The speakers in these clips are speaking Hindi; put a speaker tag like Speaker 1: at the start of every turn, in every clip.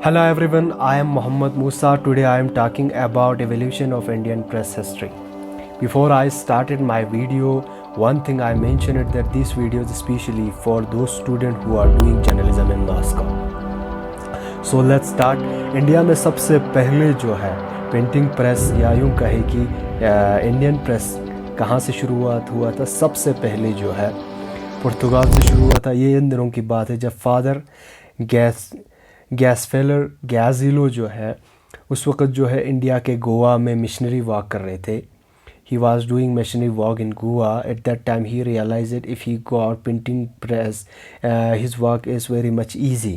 Speaker 1: Hello everyone, I am Muhammad Musa. Today I am talking about evolution of Indian press history. Before I started my video, one thing I mentioned it that this video is especially for those students who are doing journalism in Moscow. So let's start. India में सबसे पहले जो है प्रिंटिंग प्रेस या यूँ कहे कि इंडियन प्रेस कहाँ से शुरुआत हुआ था। सबसे पहले जो है पुर्तगाल से शुरू हुआ था। ये इन दिनों की बात है जब फादर गैसफेलर गैजिलो जो है उस वक़्त जो है इंडिया के गोवा में मिशनरी वर्क कर रहे थे. He was doing missionary work in Goa. At that time he realized that if he got printing press his work is very much easy.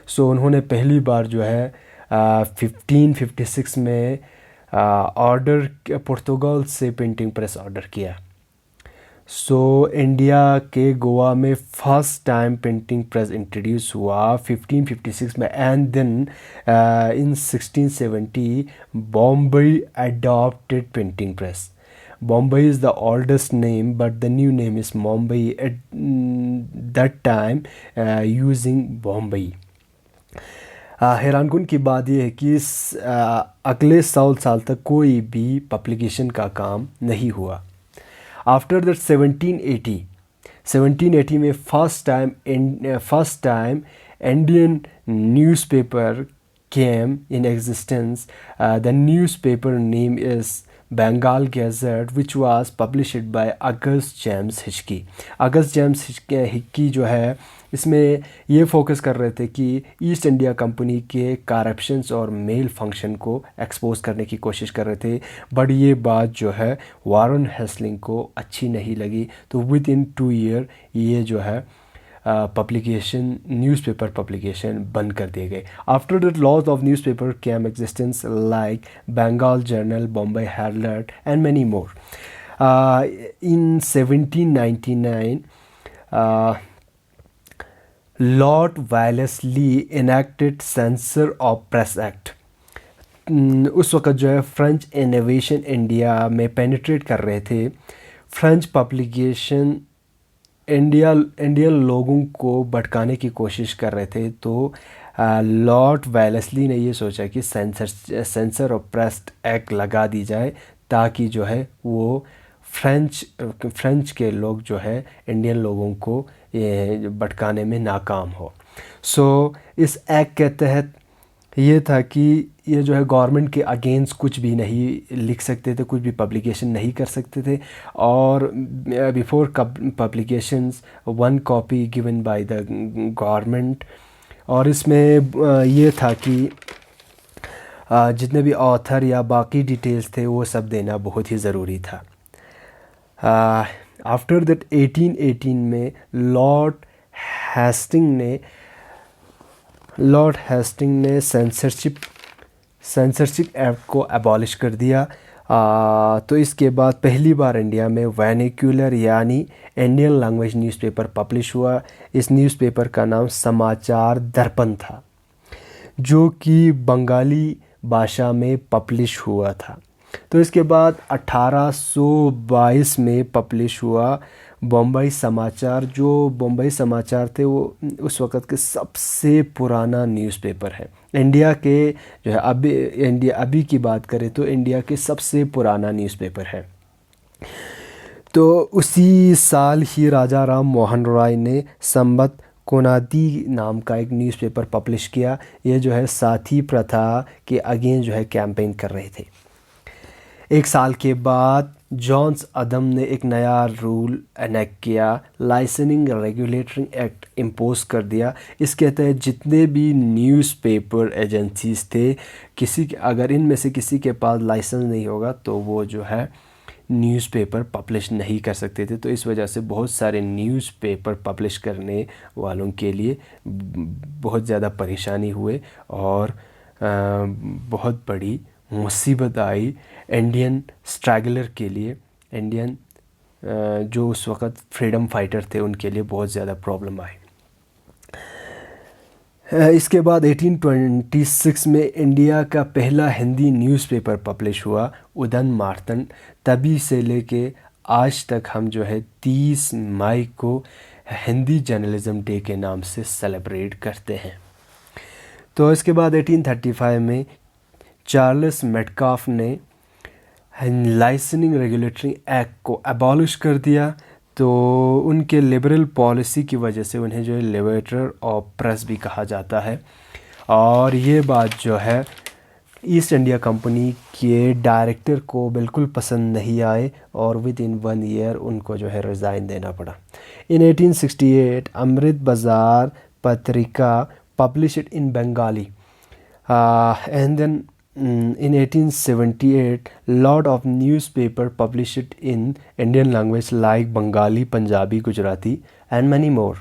Speaker 1: So उन्होंने पहली बार जो है 1556 में ऑर्डर पुर्तगाल से प्रिंटिंग प्रेस ऑर्डर किया. सो इंडिया के गोवा में first time printing press introduced हुआ 1556 में. And then in 1670 Bombay adopted printing press. Bombay is the oldest name, but the new name is Mumbai at that time using Bombay. हैरानकुन की बात यह है कि अगले 100 साल तक कोई भी पब्लिकेशन का काम नहीं हुआ. आफ्टर दैट 1780 में first time Indian newspaper came in existence. The newspaper name is Bengal Gazette, which was published by August James Hickey. August James Hickey जो है इसमें ये फोकस कर रहे थे कि ईस्ट इंडिया कंपनी के करप्शंस और मेल फंक्शन को एक्सपोज करने की कोशिश कर रहे थे. बट ये बात जो है वारन हेस्लिंग को अच्छी नहीं लगी. तो विद इन 2 ईयर ये जो है पब्लिकेशन न्यूज़पेपर पब्लिकेशन बंद कर दिए गए. After that lots of newspaper came existence like Bengal journal, Bombay herald and many more. In 1799 Lord Wellesley enacted censor of press act. उस वक़्त जो है फ्रेंच इनोवेशन इंडिया में पेनिट्रेट कर रहे थे. फ्रेंच पब्लिकेशन इंडियन लोगों को भटकाने की कोशिश कर रहे थे. तो लॉर्ड वेलेस्ली ने ये सोचा कि सेंसर ऑफ प्रेस एक्ट लगा दी जाए ताकि जो है वो फ्रेंच के लोग जो है इंडियन लोगों को भटकाने में नाकाम हो. सो इस एक्ट के तहत ये था कि ये जो है गवर्नमेंट के अगेंस्ट कुछ भी नहीं लिख सकते थे, कुछ भी पब्लिकेशन नहीं कर सकते थे. और before publications 1 copy given by the government. और इसमें ये था कि जितने भी ऑथर या बाकी डिटेल्स थे वो सब देना बहुत ही ज़रूरी था. आफ्टर दैट 1818 में लॉर्ड हेस्टिंग ने सेंसरशिप एक्ट को अबॉलिश कर दिया. तो इसके बाद पहली बार इंडिया में वर्नाक्युलर यानी इंडियन लैंग्वेज न्यूज़पेपर पब्लिश हुआ. इस न्यूज़पेपर का नाम समाचार दर्पण था जो कि बंगाली भाषा में पब्लिश हुआ था. तो इसके बाद 1822 में पब्लिश हुआ बम्बई समाचार. जो बम्बई समाचार थे वो उस वक़्त के सबसे पुराना न्यूज़पेपर है. इंडिया के जो है अभी की बात करें तो इंडिया के सबसे पुराना न्यूज़पेपर है. तो उसी साल ही राजा राम मोहन राय ने संबत कोनादी नाम का एक न्यूज़पेपर पब्लिश किया. ये जो है साथी प्रथा के अगेंस्ट जो है कैंपेन कर रहे थे. 1 साल के बाद जॉन्स अदम ने एक नया रूल एनेक्ट किया, लाइसेंसिंग रेगुलेटरी एक्ट इम्पोज कर दिया. इसके तहत जितने भी न्यूज़पेपर एजेंसीज थे अगर इनमें से किसी के पास लाइसेंस नहीं होगा तो वो जो है न्यूज़पेपर पब्लिश नहीं कर सकते थे. तो इस वजह से बहुत सारे न्यूज़पेपर पब्लिश करने वालों के लिए बहुत ज़्यादा परेशानी हुए और बहुत बड़ी मुसीबत आई इंडियन स्ट्रगलर के लिए. इंडियन जो उस वक़्त फ्रीडम फाइटर थे उनके लिए बहुत ज़्यादा प्रॉब्लम आई. इसके बाद 1826 में इंडिया का पहला हिंदी न्यूज़पेपर पब्लिश हुआ, उदन मार्तंड. तभी से लेके आज तक हम जो है 30 मई को हिंदी जर्नलिज़म डे के नाम से सेलिब्रेट करते हैं. तो इसके बाद 1835 में चार्ल्स मेटकाफ ने लाइसेंसिंग रेगुलेटरी एक्ट को अबॉलिश कर दिया। तो उनके लिबरल पॉलिसी की वजह से उन्हें जो है लिबरेटर ऑफ प्रेस भी कहा जाता है। और ये बात जो है ईस्ट इंडिया कंपनी के डायरेक्टर को बिल्कुल पसंद नहीं आए और विद इन 1 ईयर उनको जो है रिज़ाइन देना पड़ा। इन 1868 Amrita Bazar Patrika published in Bengali and then in 1878 lot of newspaper published in Indian language like Bengali, Punjabi, Gujarati and many more।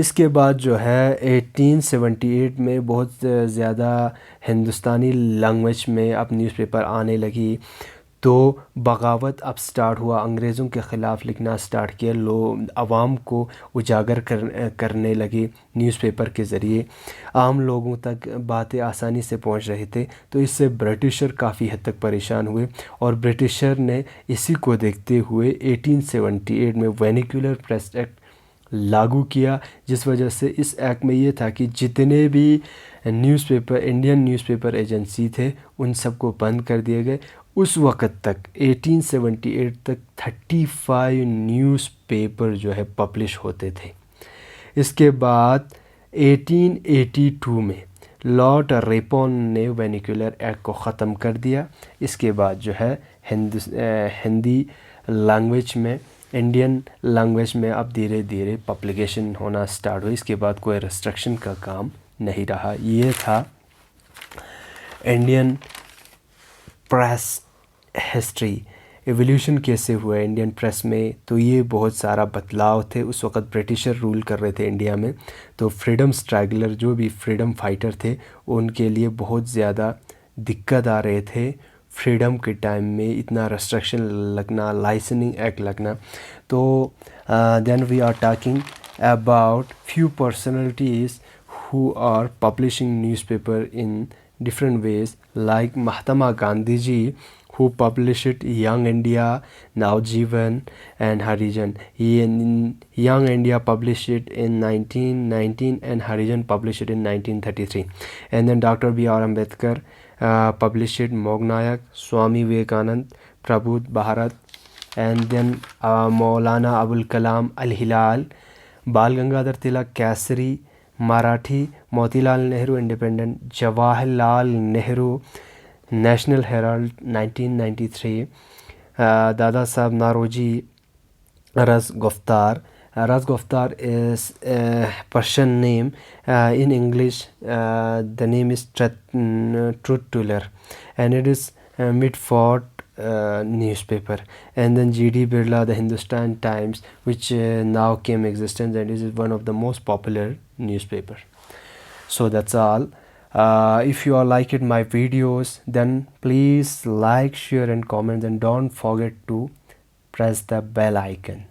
Speaker 1: इसके बाद जो है 1878 में बहुत ज़्यादा हिंदुस्तानी लैंग्वेज में अब न्यूज़पेपर आने लगी। तो बगावत अब स्टार्ट हुआ, अंग्रेज़ों के ख़िलाफ़ लिखना स्टार्ट किया, लोग आवाम को उजागर करने लगे न्यूज़पेपर के ज़रिए, आम लोगों तक बातें आसानी से पहुंच रहे थे। तो इससे ब्रिटिशर काफ़ी हद तक परेशान हुए और ब्रिटिशर ने इसी को देखते हुए 1878 में वर्नाक्युलर प्रेस एक्ट लागू किया, जिस वजह से इस एक्ट में ये था कि जितने भी न्यूज़पेपर इंडियन न्यूज़पेपर एजेंसी थे उन सबको बंद कर दिए गए। उस वक़्त तक 1878 तक 35 न्यूज़पेपर जो है पब्लिश होते थे। इसके बाद 1882 में लॉर्ड रिपन ने वर्नाक्युलर एक्ट को ख़त्म कर दिया। इसके बाद जो है हिंदी लैंग्वेज में इंडियन लैंग्वेज में अब धीरे धीरे पब्लिकेशन होना स्टार्ट हुई। इसके बाद कोई रेस्ट्रिक्शन का काम नहीं रहा। ये था इंडियन प्रेस हिस्ट्री, एवोल्यूशन कैसे हुआ इंडियन प्रेस में। तो ये बहुत सारा बदलाव थे। उस वक़्त ब्रिटिशर रूल कर रहे थे इंडिया में, तो फ्रीडम स्ट्रगलर जो भी फ्रीडम फाइटर थे उनके लिए बहुत ज़्यादा दिक्कत आ रहे थे। फ्रीडम के टाइम में इतना रेस्ट्रिक्शन लगना, लाइसेंसिंग एक्ट लगना। तो then we are talking about few personalities who are publishing newspaper in different ways, like Mahatma Gandhi ji, who published Young India, Navjeevan and Harijan. Young India published it in 1919 and Harijan published it in 1933. And then Dr. B.R. Ambedkar published it Mognayak, Swami Vivekanand, Prabodh Bharat, and then Maulana Abul Kalam Al-Hilal, Bal Gangadhar Tilak Kesari, Marathi, Motilal Nehru independent, Jawaharlal Nehru national Herald 1993, Dada Saheb Naoroji रस गुफ्तार। Ras Goftar is a Persian name. In English, the name is Truth Teller, and it is Mitford newspaper. And then G.D. Birla, the Hindustan Times, which now came existence, and is one of the most popular newspaper. So that's all. If you are liked my videos, then please like, share and comment, and don't forget to press the bell icon.